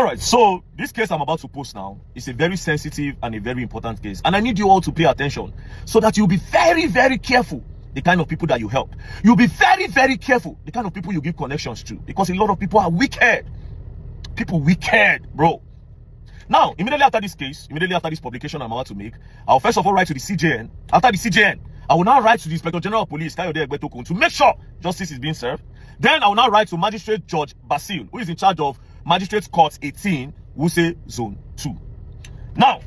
All right, so this case I'm about to post now is a very sensitive and a very important case, and I need you all to pay attention so that you'll be very, very careful the kind of people that you help. You'll be very, very careful the kind of people you give connections to, because a lot of people are wicked. People wicked, bro. Now, immediately after this case, immediately after this publication I'm about to make, I'll first of all write to the CJN. After the CJN, I will now write to the Inspector General of Police to make sure justice is being served. Then I will now write to Magistrate Judge Basil, who is in charge of Magistrate Court 18, Wuse Zone 2. Now,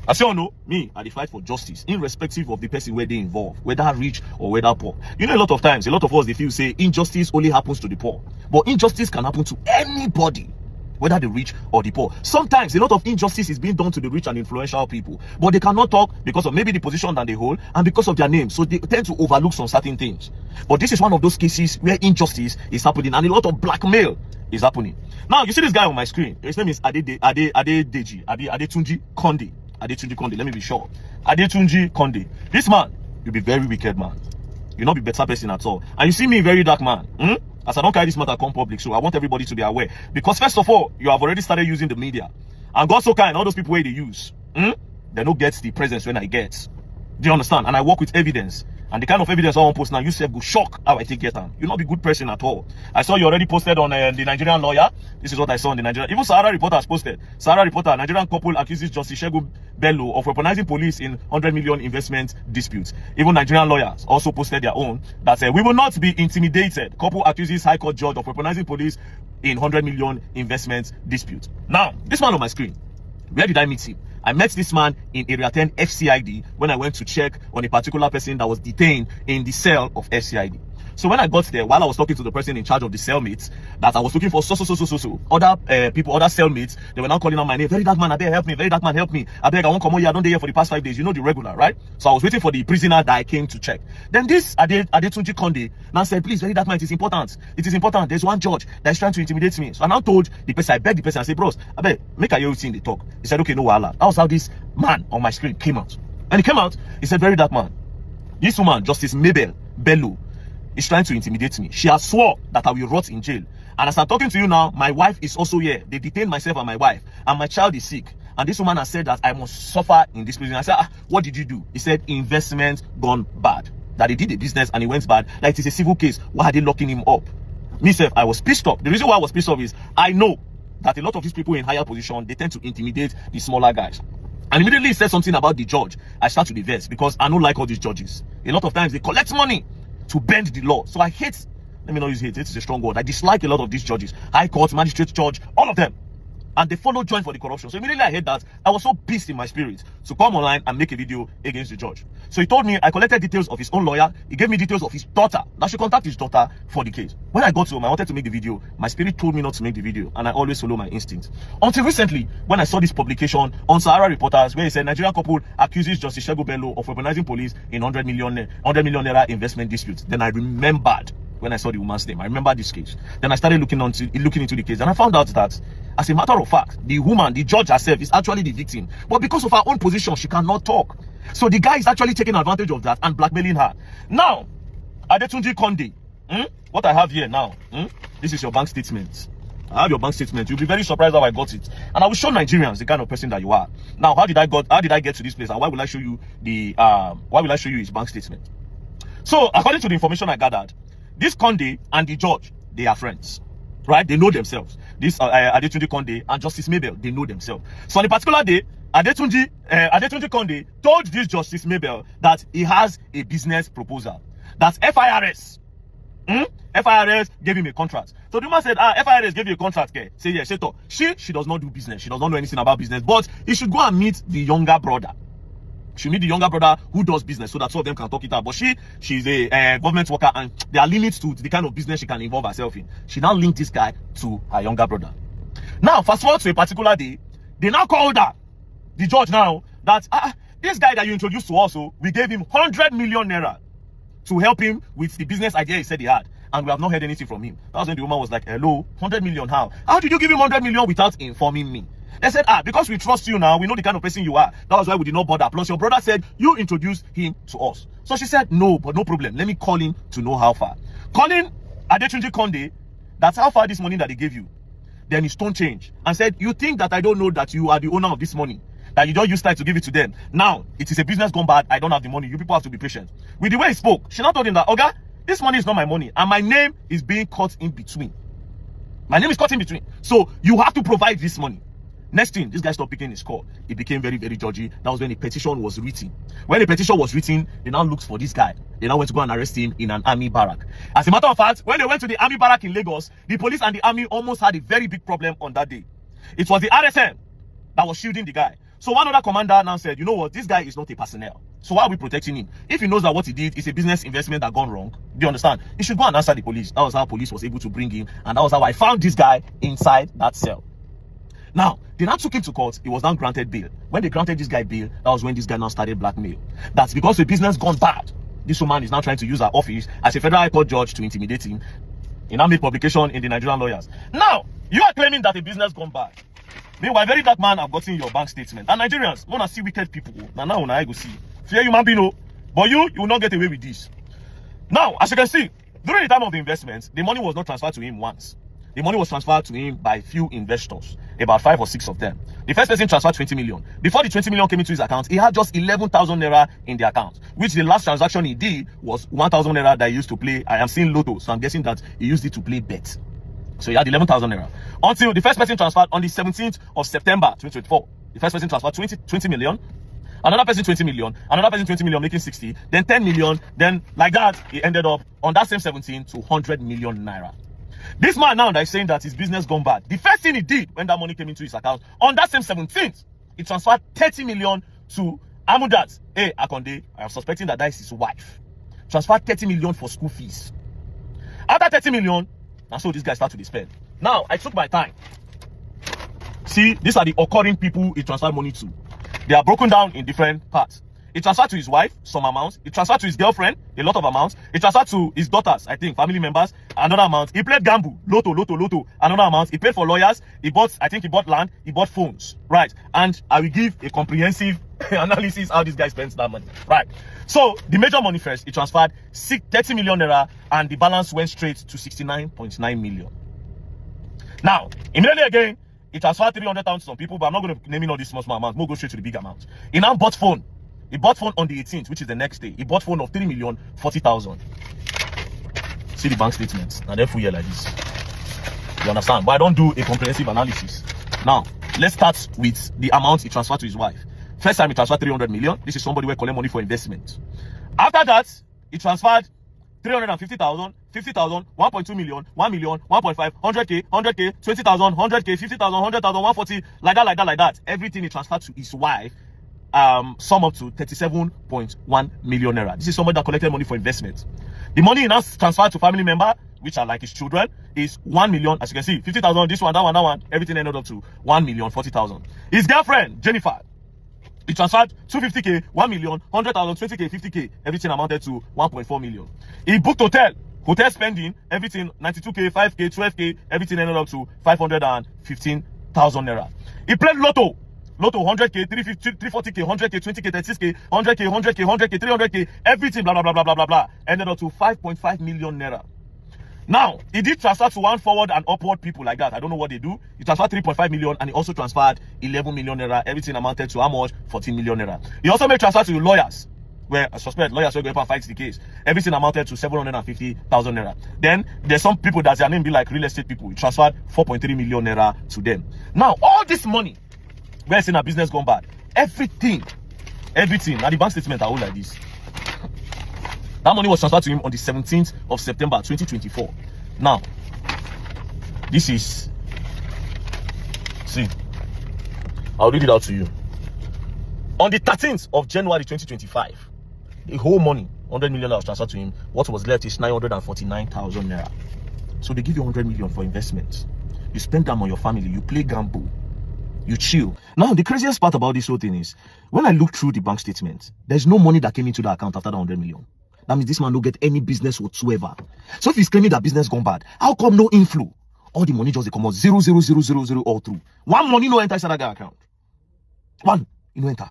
as you all know, me, I fight for justice, irrespective of the person where they involved, whether rich or whether poor. You know, a lot of times, a lot of us, they feel say injustice only happens to the poor. But injustice can happen to anybody, whether the rich or the poor. Sometimes a lot of injustice is being done to the rich and influential people, but they cannot talk because of maybe the position that they hold and because of their name. So they tend to overlook some certain things. But this is one of those cases where injustice is happening and a lot of blackmail is happening. Now, you see this guy on my screen. His name is Adetunji Konde. Adetunji Konde, let me be sure. Adetunji Konde. This man, you'll be very wicked man. You'll not be better person at all. And you see me, very dark man. As I don't carry this matter come public, so I want everybody to be aware. Because first of all, you have already started using the media. And God so kind, all those people where they use, they don't get the presence when I get. Do you understand? And I work with evidence. And the kind of evidence I want to post now, you say go shock how I take it on. You'll not be a good person at all. I saw you already posted on the Nigerian lawyer. This is what I saw on the Nigerian. Even Sahara Reporter has posted. Sahara Reporter, Nigerian couple accuses Justice Shegu Bello of weaponizing police in 100 million investment disputes. Even Nigerian lawyers also posted their own that said, we will not be intimidated. Couple accuses High Court judge of weaponizing police in 100 million investment dispute. Now, this man on my screen, where did I meet him? I met this man in Area 10 FCID when I went to check on a particular person that was detained in the cell of FCID. So when I got there, while I was talking to the person in charge of the cellmates, that I was looking for other people, other cellmates, they were now calling out my name. Very dark man, I beg, help me. Very dark man, help me. I beg, I won't come here. I don't be here for the past 5 days. You know the regular, right? So I was waiting for the prisoner that I came to check. Then this Adetunji Konde now said, please, very dark man, it is important. It is important. There's one judge that is trying to intimidate me. So I now told the person, I begged the person, I said, bros, I beg, make a hear in the talk. He said, okay, no wahala. That was how this man on my screen came out. And he came out, he said, very dark man, this woman, Justice Mabel Bello, is trying to intimidate me. She has swore that I will rot in jail. And as I'm talking to you now, my wife is also here. They detained myself and my wife. And my child is sick. And this woman has said that I must suffer in this prison. I said, what did you do? He said, investment gone bad. That he did a business and it went bad. Like it is a civil case. Why are they locking him up? Myself, I was pissed off. The reason why I was pissed off is I know that a lot of these people in higher position, they tend to intimidate the smaller guys. And immediately he said something about the judge. I start to be vexed because I don't like all these judges. A lot of times they collect money to bend the law. So I hate, let me not use hate, it is a strong word. I dislike a lot of these judges. High Court, Magistrate Judge, all of them. And they follow join for the corruption. So immediately I heard that, I was so pissed in my spirit to come online and make a video against the judge. So he told me, I collected details of his own lawyer. He gave me details of his daughter. That should contact his daughter for the case. When I got home, I wanted to make the video. My spirit told me not to make the video. And I always follow my instincts. Until recently, when I saw this publication on Sahara Reporters, where it said Nigerian couple accuses Justice Shegu Bello of weaponizing police in 100 million naira investment dispute. Then I remembered when I saw the woman's name. I remember this case. Then I started looking into the case. And I found out that, as a matter of fact, the woman, the judge herself, is actually the victim. But because of her own position, she cannot talk. So the guy is actually taking advantage of that and blackmailing her. Now, Adetunji Konde, what I have here now, this is your bank statement. I have your bank statement. You'll be very surprised how I got it. And I will show Nigerians the kind of person that you are. Now, how did I get to this place? And why will I show you his bank statement? So, according to the information I gathered, this Konde and the judge, they are friends. Right? They know themselves. This Adetunji Konde and Justice Mabel, they know themselves. So on a particular day, Adetunji Konde told this Justice Mabel that he has a business proposal. That FIRS gave him a contract. So the woman said, FIRS gave you a contract. Okay? Say yes, she does not do business. She does not know anything about business. But he should go and meet the younger brother. She meet the younger brother who does business so that two of them can talk it out. But she's a government worker and there are limits to the kind of business she can involve herself in. She now linked this guy to her younger brother. Now, fast forward to a particular day, they now called her, the judge now, that this guy that you introduced to us, we gave him 100 million naira to help him with the business idea he said he had. And we have not heard anything from him. That was when the woman was like, hello, 100 million, how? How did you give him 100 million without informing me? They said, because we trust you now, we know the kind of person you are. That was why we did not bother. Plus, your brother said you introduced him to us. So she said, no, but no problem. Let me call him to know how far. Calling Adetunji Konde, that's how far this money that they gave you. then he stone change and said, you think that I don't know that you are the owner of this money, that you don't use time to give it to them. Now, it is a business gone bad. I don't have the money. You people have to be patient. With the way he spoke, she now told him that, Oga, this money is not my money. And my name is being cut in between. My name is cut in between. So you have to provide this money. Next thing, this guy stopped picking his call. It became very, very dodgy. That was when the petition was written. When the petition was written, they now looked for this guy. They now went to go and arrest him in an army barrack. As a matter of fact, when they went to the army barrack in Lagos, the police and the army almost had a very big problem on that day. It was the RSM that was shielding the guy. So one other commander now said, you know what, this guy is not a personnel. So why are we protecting him? If he knows that what he did is a business investment that gone wrong, do you understand? He should go and answer the police. That was how police was able to bring him. And that was how I found this guy inside that cell. Now, they now took him to court. He was now granted bail. When they granted this guy bail, that was when this guy now started blackmail. That's because the business gone bad. This woman is now trying to use her office as a federal high court judge to intimidate him. He now made publication in the Nigerian Lawyers. Now, you are claiming that the business gone bad. Meanwhile, very dark man have gotten your bank statement. And Nigerians want to see wicked people. Now when I go see. Fear human being, no. But you will not get away with this. Now, as you can see, during the time of the investment, the money was not transferred to him once. The money was transferred to him by few investors, about 5 or 6 of them. The first person transferred 20 million. Before the 20 million came into his account, he had just 11,000 naira in the account, which the last transaction he did was 1,000 naira that he used to play. I am seeing Lotto, so I'm guessing that he used it to play bet. So he had 11,000 naira. Until the first person transferred on the 17th of September 2024. The first person transferred 20 million. Another person 20 million. Another person 20 million, making 60. Then 10 million. Then like that, he ended up on that same 17 to 100 million naira. This man now that is saying that his business gone bad. The first thing he did when that money came into his account, on that same 17th, he transferred 30 million to Amudat. Hey, Akonde, I am suspecting that is his wife. Transferred 30 million for school fees. After 30 million, and so this guy started to spend. Now, I took my time. See, these are the occurring people he transferred money to. They are broken down in different parts. He transferred to his wife some amounts. He transferred to his girlfriend a lot of amounts. He transferred to his daughters, I think, family members, another amount. He played gamble, lotto, another amount. He paid for lawyers. He bought, I think he bought land. He bought phones, right? And I will give a comprehensive analysis how this guy spends that money, right? So the major money first, he transferred 30 million naira, and the balance went straight to 69.9 million. Now, immediately again, he transferred 300,000 to some people, but I'm not going to name all these small amounts. We'll go straight to the big amount. He now bought phone. He bought phone on the 18th, which is the next day. He bought phone of 3,040,000. See the bank statements. Now they're full here like this. You understand? But I don't do a comprehensive analysis. Now, let's start with the amount he transferred to his wife. First time he transferred 300 million. This is somebody who collect money for investment. After that, he transferred 350,000, 50,000, 1.2 million, 1 million, 1.5, 100k, 100k, 20,000, 100k, 50,000, 100,000, 140, like that. Everything he transferred to his wife, sum up to 37.1 million naira. This is somebody that collected money for investment. The money he now transferred to family member, which are like his children, is 1 million. As you can see, 50,000, this one, that one, everything ended up to 1,040,000. His girlfriend, Jennifer, he transferred 250k, 1 million, 100,000, 20k, 50k, everything amounted to 1.4 million. He booked hotel spending, everything 92k, 5k, 12k, everything ended up to 515,000 naira. He played lotto 100k, 350, 340k, 100k, 20k, 36k, 100k, 100k, 300k, everything blah, ended up to 5.5 million naira. Now, he did transfer to one forward and upward people like that. I don't know what they do. He transferred 3.5 million, and he also transferred 11 million naira. Everything amounted to how much? 14 million naira. He also made transfer to lawyers, where I suspect lawyers were going to fight the case. Everything amounted to 750,000 naira. Then there's some people that their name be like real estate people. He transferred 4.3 million naira to them. Now, all this money, we're seeing a business gone bad. Everything. Now the bank statement are all like this. That money was transferred to him on the 17th of September 2024. Now, this is, see, I'll read it out to you. On the 13th of January 2025, the whole money, 100 million was transferred to him. What was left is 949,000 naira. So they give you 100 million for investments. You spend them on your family. You play gamble. You chill. Now, the craziest part about this whole thing is, when I look through the bank statement, there's no money that came into the account after the 100 million. That means this man don't get any business whatsoever. So if he's claiming that business gone bad, how come no inflow? All the money just come out 0,0,0,0,0 all through. One money no enter inside that account. One, you no enter.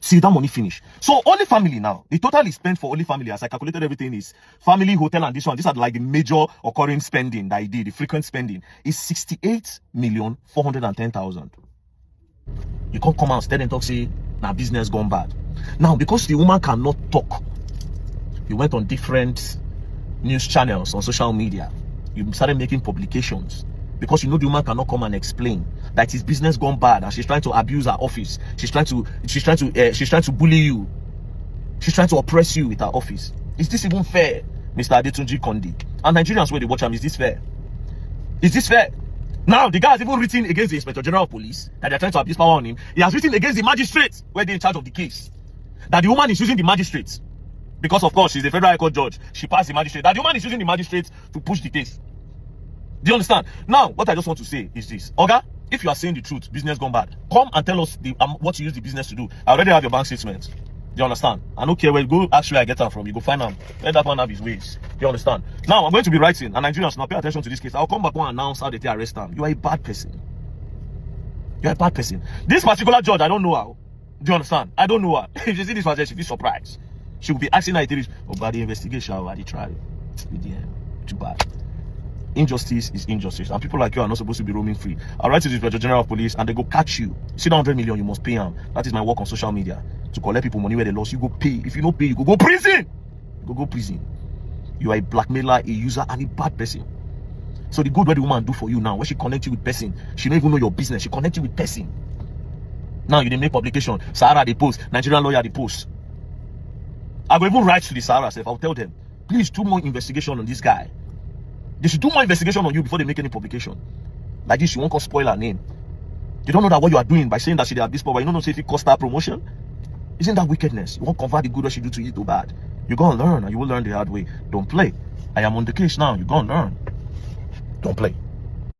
till that money finish. So only family now, the total is spent for only family, as I calculated everything, is family, hotel, and this one. These are like the major occurring spending that I did, the frequent spending is 68,410,000. You can't come out instead and talk, say, now business gone bad. Now, because the woman cannot talk, you went on different news channels on social media. You started making publications because you know the woman cannot come and explain that his business gone bad and she's trying to abuse her office. She's trying to bully you. She's trying to oppress you with her office. Is this even fair, Mr. Adetunji Kondi? And Nigerians, where they watch him, is this fair? Is this fair? Now, the guy has even written against the Inspector General of Police that they're trying to abuse power on him. He has written against the magistrate where they're in charge of the case. That the woman is using the magistrate. Because, of course, she's a federal high court judge. She passed the magistrate. That the woman is using the magistrate to push the case. Do you understand? Now, what I just want to say is this. Oga, if you are saying the truth, business gone bad, come and tell us what you use the business to do. I already have your bank statement. Do you understand? I don't care where you go, actually I get that from. You go find him. Let that man have his ways. Do you understand? Now, I'm going to be writing, and Nigerians, now pay attention to this case. I'll come back and announce how they arrest him. You are a bad person. You are a bad person. This particular judge, I don't know how. Do you understand? I don't know her. If you see this one, she'll be surprised. She will be asking her, about the investigation, about the trial. VDM. Too bad. Injustice is injustice, and people like you are not supposed to be roaming free. I'll write to the Inspector General of Police, and they go catch you. You see that 100 million, you must pay them. That is my work on social media. To collect people money where they lost, you go pay. If you don't pay, you go prison. You go prison. You are a blackmailer, a user, and a bad person. So the good what the woman do for you now, when she connect you with person, she don't even know your business. She connect you with person. Now you didn't make publication. Sahara they post, Nigerian lawyer they post. I will even write to the Sahara self. I'll tell them, please do more investigation on this guy. They should do more investigation on you before they make any publication. Like this, you won't spoil her name. You don't know that what you are doing by saying that she did this power. You don't know if it cost her promotion. Isn't that wickedness? You won't convert the good that she do to you to bad. You're gonna learn, and you will learn the hard way. Don't play. I am on the case now. You're gonna learn. Don't play.